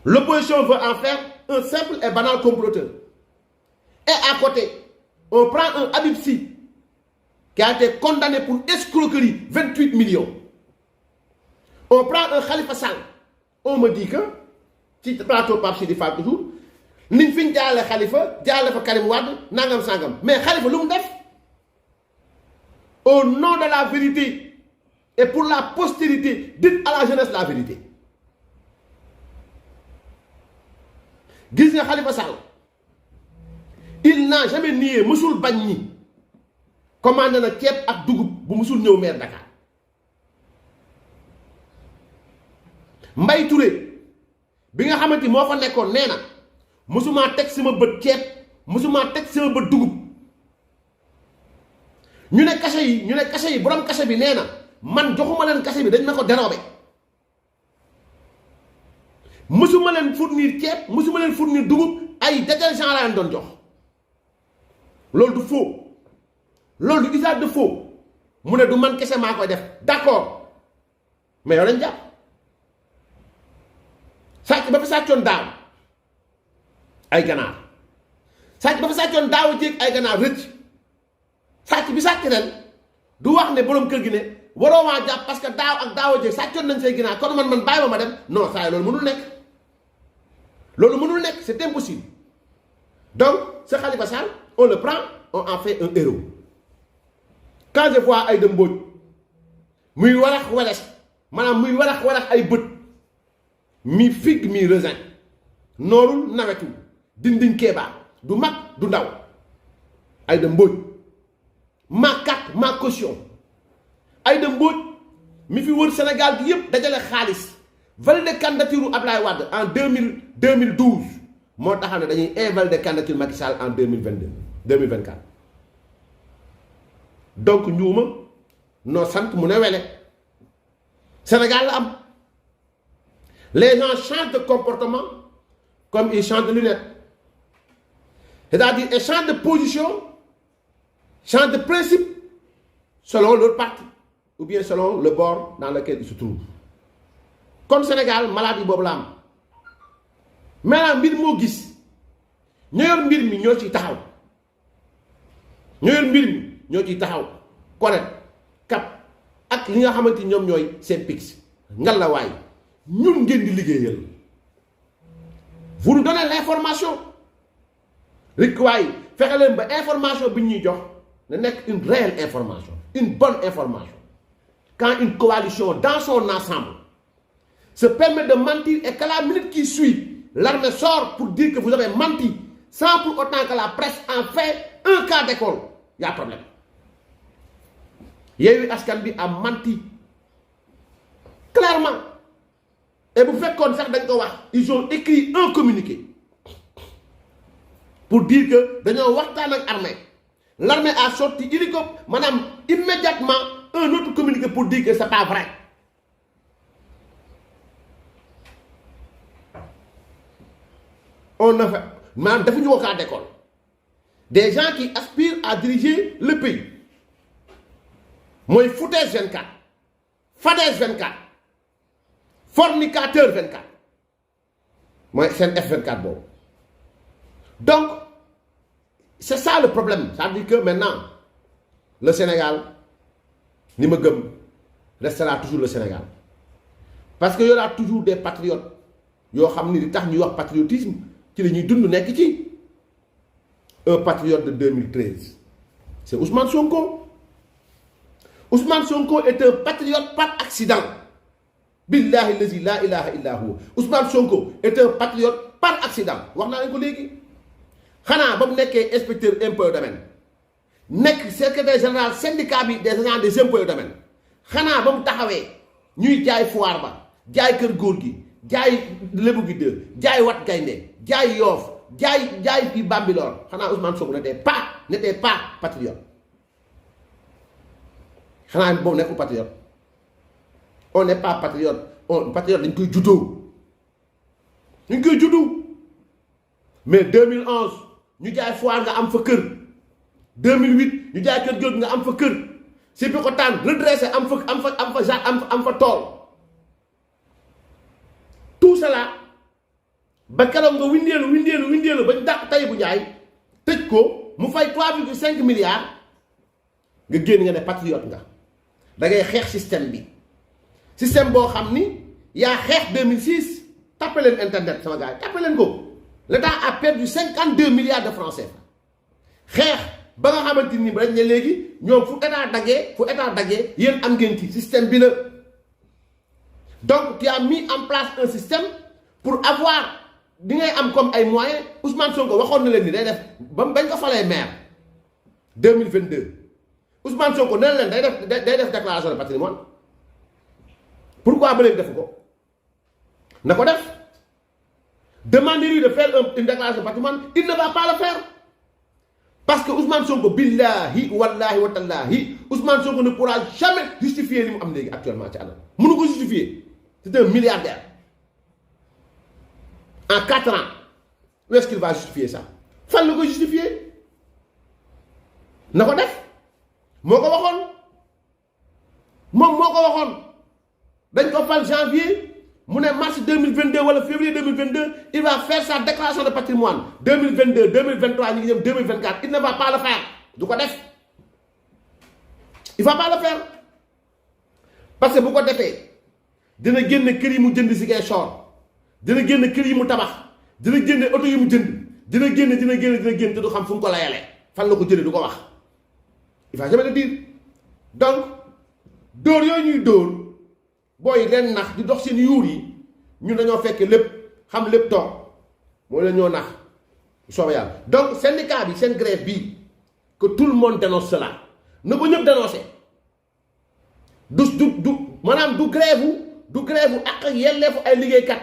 l'opposition veut en faire un simple et banal comploteur et à côté on prend un Habib Sy qui a été condamné pour escroquerie 28 millions. On prend un Khalifa Sall. On me dit que, si tu plateau Pape Sidi Fall toujours, nous fin jaale Khalifa, jaale fa Karim Wade, nangam sangam. Mais Khalifa, lu mu def? Au nom de la vérité et pour la postérité, dites à la jeunesse la vérité. Gis nga Khalifa Sall. Il n'a jamais nié musul bañ ñi commandé na ceeb ak dugub bu musul ñëw maire Dakar Mbaye Touré bi nga xamante moo fa nekkoon nee na musuma teg sama bët ceeb musuma teg sama bët dugub ñu ne cachet yi borom cachet bi nee na man joxuma leen cachet bi dañ ma ko dérobé musuma leen fournir ceeb musuma leen fournir dugub ay détergent laa leen doon jox loolu du faux loolu du usage de faux mu ne du man kese maa koy def d'accord mais yow lañ jàpp sàcc ba fi sàccoon daaw ay ganaar sàcc ba fi sàccoon daaw jéeg ay ganaar rëcc sàcc bi sàcc ren du wax ne borom kër gi ne waroo waa jàpp parce que daaw ak daaw jéeg sàccoon nañ say ginaar kon man bàyyi ma dem non saa yi loolu mënul nekk c'est impossible donc ce Khalifa Sall on le prend on en fait un héros quand je vois Aïda Mbodj muy warax warax maanaam muy warax ay bët mi figue mi raisin noorul nawetu dindin keebaa du mag du ndaw Aïda Mbodj ma carte ma caution Aïda Mbodj mi fi wër Sénégal bi yépp dajale xaalis validé candidature Ablaye Wade en 2012 moo taxaw ne dañuy invalider candidature Macky Sall en 2024 donc ñuuma noo sant mu ne wele Sénégal la am les gens changent de comportement comme ils changent de lunettes c'est-à-dire ils changent de position changent de principe selon leur parti ou bien selon le bord dans lequel ils se trouvent kon Sénégal maladie boobu la am maintenant mbir moo gis ñoo yor mbir mi ñoo ciy taxaw ñoo yor mbir mi ñoo ciy taxaw correct cap ak li nga xamante ni ñoom ñooy seen pix ngalawaay ñun ngeen di liggéeyal vous nous donnez l'information rek waay fexe leen ba information bi ñuy jox na nekk une réelle information une bonne information quand une coalition dans son ensemble se permet de mentir et qu'à la minute qui suit l'armée sort pour dire que vous avez menti sans pour autant que la presse en fait un cas d'école y a problème Yewwi Askan Wi a menti clairement et bu fekkoon sax dañ ko wax ils ont écrit un communiqué pour dire que dañoo waxtaan ak armée l'armée a sorti immédiatement un autre communiqué pour dire que c'est pas vrai on a fait maanaam defuñu ko cas d'école des gens qui aspirent à diriger le pays mooy foutaise 24 fadaise 24 fornicateur 24 mooy seen F24 boobu donc c'est ça le problème c'est-à-dire que maintenant le Sénégal ni ma gëm restera toujours le Sénégal parce que y aura toujours des patriotes yoo xam ni li tax ñuy wax patriotisme ci la ñuy dund nekk ci un patriote de 2013 c'est Ousmane Sonko. Ousmane Sonko est un patriote par accident billahi lazi la ilaha illa huwa Ousmane Sonko est un patriote par accident wax naa leen ko léegi xanaa ba mu nekkee inspecteur impôts et domaines nekk secrétaire général syndicat bi des agents des impôts et domaines xanaa ba mu taxawee ñuy jaay foire ba jaay kër góor gi jaay lébu gi de jaay wat gaynde jaay yoof jaay bi Bambilor xanaa Ousmane Sonko n'était pas patriote xanaa boobu nekkul patriote on n'est pas patriote patriote dañ koy juddu mais 2011 ñu jaay foire nga am fa kër 2008 ñu jaay kër góor nga am fa kër si bi ko tànn redressé am fa tool tout cela ba keroog nga windeelu ba ñu dàq Tahibou Ndiaye tëj ko mu fay 3,5 milliards nga génn nga ne patriote nga da ngay xeex système boo xam ni yaa xeex 2006 tapé leen internet sama gars yi tapé leen ko l'État a perdu 52 milliards de francs CFA xeex ba nga xamante ni dañ ne léegi ñoom fu état daggee yéen am ngeen ci système bi la donc tu as mis en place un système pour avoir di ngay am comme ay moyens Ousmane Sonko waxoon na leen ni day def bañ ko falee maire 2022 Ousmane Sonko nee na leen day def déclaration de patrimoine pourquoi ba léegi def ko na ko def demandez-lui de faire une déclaration de patrimoine il ne va pas le faire Parce que Ousmane Sonko, billahi, wallahi, wa tallahi, Ousmane Sonko ne pourra jamais justifier ce qu'il a actuellement. Il ne peut pas justifier. C'est un milliardaire. En 4 ans, où est-ce qu'il va justifier ça? Il faut le justifier. Il ne peut pas. Moi, je en janvier, mars 2022 ou février 2022, il va faire sa déclaration de patrimoine. 2022, 2023, 2024, il ne va pas le faire. Il ne va pas le faire. Parce que pourquoi il fait? Il y a des kër yi mu jënd ci Ziguinchor, dina génn kër yi mu tabax, dina génn auto yi mu jënd, dina génn te du xam fu mu ko layale. Fan la ko jëlé du ko wax. Il va jamais le dire. Donc, dóor yooyu ñuy dóor booy leen nax di dox seen yuur yi ñun dañoo fekk lépp xam lépp toog mooy la ñoo nax soobee yàlla. Donc syndicat bi seen grève bii que tout le monde dénonce cela na ko ñëpp dénoncé du maanaam du grève ak yelleefu ay liggéeykat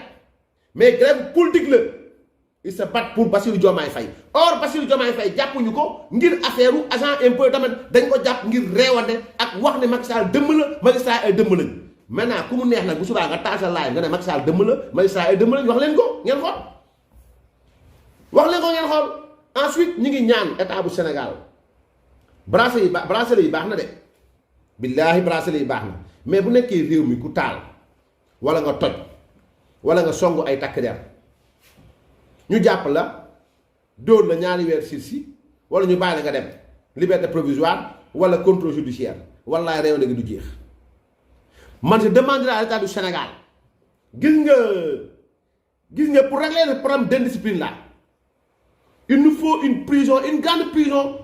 mais grève politique la. Ils se battent pour Bassirou Diomaye Faye. Or Bassirou Diomaye Faye jàppuñu ko ngir affaire agent impôt domaine dañ ko jàpp ngir réewante ak wax ne Macky Sall dëmm la Macky Sall ay dëmm lañ. Maintenant ku mu neex nag bu subaa nga taal sa laay nga ne Macky Sall dëmm la Macky Sall ay dëmm lañ wax leen ko ngeen xool. wax leen ko ngeen xool ensuite ñu ngi ñaan état bu Sénégal bracelet yi baax na de billaahi bracelet yi baax na mais bu nekkee réew mi ku taal wala nga toj wala nga songu ay takk der ñu jàpp la dóor la ñaari weer sursis wala ñu bàyyi la nga dem liberté provisoire wala contrôle judiciaire wallaay réew léegi du jeex. Man je demanderai à l'État du Sénégal gis nga pour régler le problème d'indiscipline là il nous faut une grande prison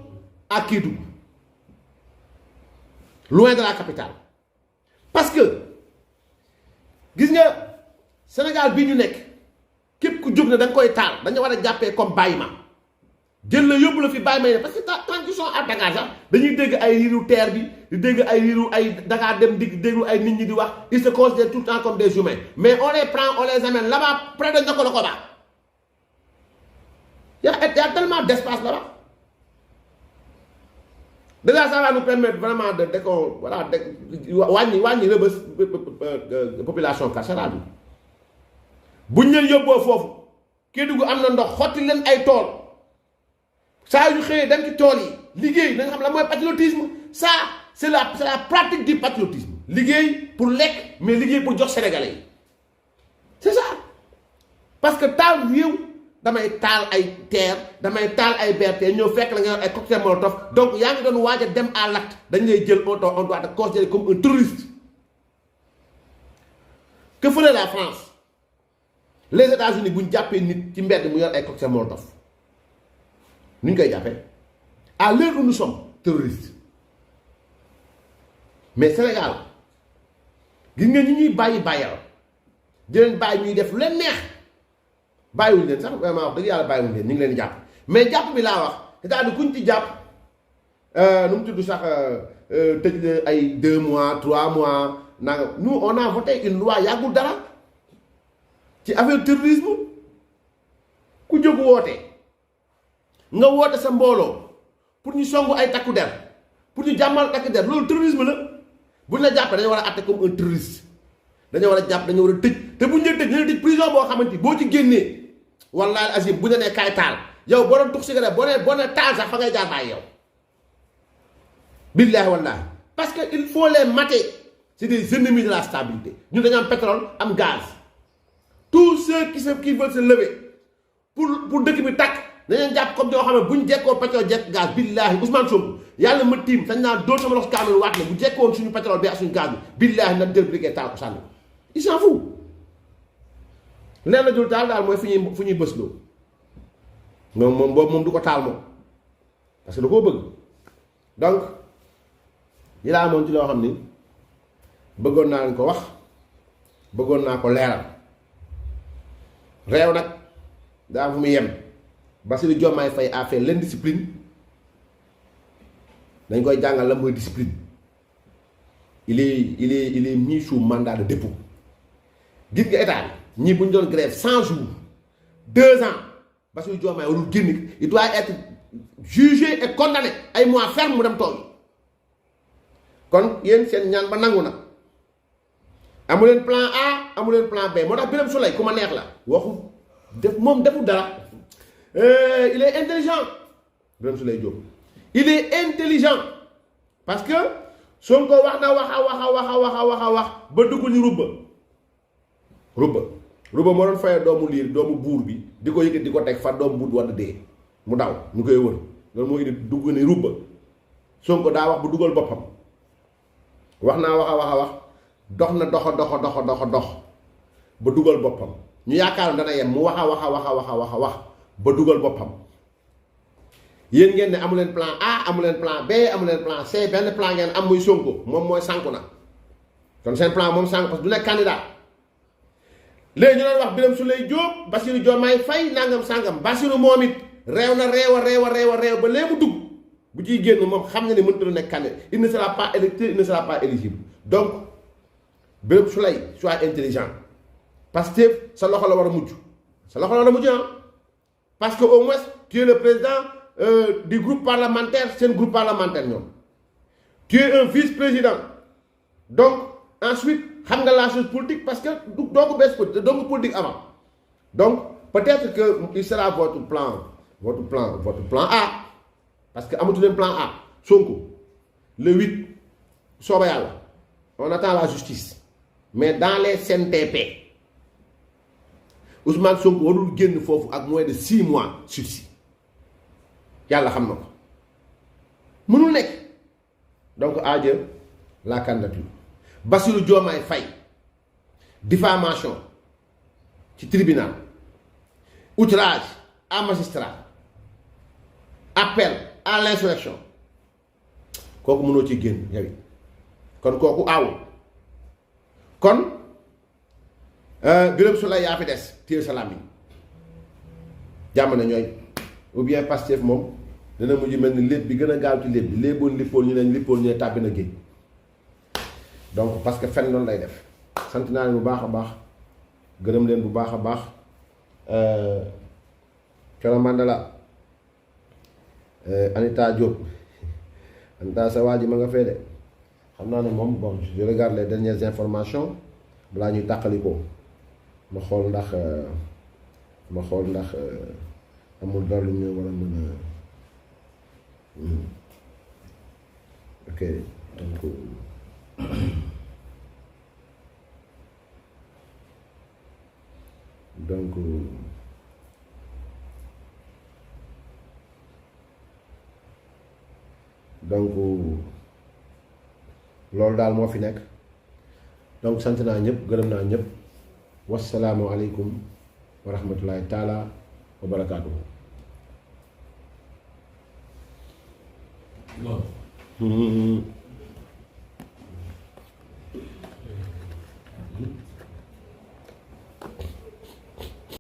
à Kédougou loin de la capitale parce que gis nga Sénégal bii ñu nekk. Képp ku jóg ne da nga koy taal dañu war a jàppee comme bàyyi ma jël la yóbbu la fi bàyyi ma parce que quand ils sont à Dakar sax dañuy dégg ay riiru terre bi di dégg ay riiru ay Dakar dem di déglu ay nit ñi di wax ils se considèrent tout le temps comme des humains mais on les prend on les amène là-bas près de Niokolo-Koba y a tellement d'espace là-bas déjà ça va nous permettre vraiment de wàññi rëbës population carcérale bi buñ leen yóbboo foofu Kédougou am na ndox xotti leen ay tool saa yu xëyee dem ci tool yi liggéey na nga xam la mooy patriotisme ça c'est la pratique du patriotisme liggéey pour lekk mais liggéey pour jox sénégalais yi c'est ça parce que taal réew damay taal ay terre damay taal ay BRT ñëw fekk la nga yor ay cocktail molotov donc yaa ngi doon waaj a dem à l'acte dañ lay jël on doit te considérer comme un terroriste. Que ferait la France? Les États-Unis bu ñu jàppee nit ci mbedd mu yor ay cocktail molotov nu ñu koy jàppee à l'heure où nous sommes terroristes mais Sénégal gis nga ñi ñuy bàyyal di leen bàyyi ñuy def lu leen neex bàyyiwuñ leen sax vraiment wax dëgg yàlla bàyyiwuñ leen ñu ngi leen di jàpp mais jàpp bi laa wax c'est-à-dire kuñ ci jàpp nu mu tudd sax tëj la ay 2 mois 3 mois nanga nous on a voté une loi yàggul dara ci affaire terrorisme ku jóg woote nga woote sa mbooloo pour ñu songu ay takku der pour ñu jàmmal takku der loolu terrorisme la buñ la jàppee dañu war a atte comme un terroriste dañu war a jàpp dañu war a tëj te buñ leen tëj dañu tëj prison boo xamante boo ci génnee wallaahi azim bu ñu nee kaay taal yow boo doon tux cigarette boo nee taal sax fa ngay jaar bàyyi yow billaahi wallaahi parce que il faut les mater c'est des ennemis de la stabilité ñun dañu am pétrole am gaz tous ceux qui veulent se lever pour dëkk bi tàkk dañu jàpp comme ñoo xam ne bu ñu jekkoo pétrole jekk gaz billaahi Ousmane Sonko yàlla ma tiim sañ naa dóor sama loxo kaamel waat ne bu jekkoon suñu pétrole bi ak suñu gaz bi billaahi na jël briquet taal ko sànni il s'en fout leen la dul taal daal mooy fu ñuy bësloo moom boobu moom du ko taal moom parce que da koo bëgg donc yi laa moom ci loo xam ni bëggoon naa leen ko wax bëggoon naa ko leeral réew nag daa fu mu yem Bassirou Diomaye Faye a fait l'indiscipline dañ koy jàngal la mooy discipline il est mis sous mandat de dépôt gis nga état bi ñii bu ñu doon grève 100 jours 2 ans Bassirou Diomaye warul génn il doit être jugé et condamné ay mois ferme mu dem tool kon yéen seen ñaan ba nangu na amu leen plan A amu leen plan B moo tax Birame Souleye ku ma neex la waxu def moom defu dara il est intelligent Birame Souleye Diop il est intelligent parce que Sonko wax na wax ba dugg ni rubba moo doon fayee doomu liir doomu buur bi di ko yëkkati di ko teg fa doomu buur wadd dee mu daw ñu koy wër loolu moo indi dugg ni rubba Sonko daa wax bu dugal boppam wax naa wax dox na dox ba dugal boppam ñu yaakaar dana yem mu wax ba dugal boppam yéen ngeen ne amu leen plan A amu leen plan B amu leen plan C benn plan ngeen am muy Sonko moom mooy sànku na kon seen plan moom sànku parce que du nekk candidat léegi ñu doon wax Birame Souleye Diop Bassirou Diomaye Faye nangam sàngam Bassirou moom it réew na réew ba léegi mu dugg bu ciy génn moom xam na ne mënut a nekk candidat il ne sera pas électeur il ne sera pas éligible donc Birame Souleye soit intelligent parce que sa loxo la war a mujj parce que au moins tu es le président du groupe parlementaire c'est un groupe parlementaire ñoom tu es un vice-président donc ensuite xam nga la chose politique parce que doo ko bees politique avant donc peut-être que il sera votre plan A parce que amatu leen plan A Sonko le 8 sooba yàlla on attend la justice mais dans les CNTP Ousmane Sonko warul génn foofu ak moins de 6 mois sursis yàlla xam na ko mënul nekk donc adieu la candidature Bassirou Diomaye Faye diffamation ci tribunal outrage à magistrat appel à l'insurrection kooku mënoo ci génn yow kon kooku aaw kon Birame Souleye yaa fi des téye sa làmmiñ jàmm na ñooy ou bien Pastef moom dana mujj mel ni lépp bi gën a gaaw ci lépp bi léeboon lippoon ñu ne tàbbi na géej donc parce que fen loolu lay def sant naa leen bu baax a baax gërëm leen bu baax a baax Coro Mandela Anita Diop Anita sa waa ji ma nga fee de xam naa ne moom bon je regarde les dernières informations balaa ñuy tàqali ko ma xool ndax amul dara lu ñu war a mën a ok donc loolu daal moo fi nekk donc sant naa ñëpp gërëm naa ñëpp wassalaamu aleykum wa rahmatullahi taala wa barakaatuhu. Non.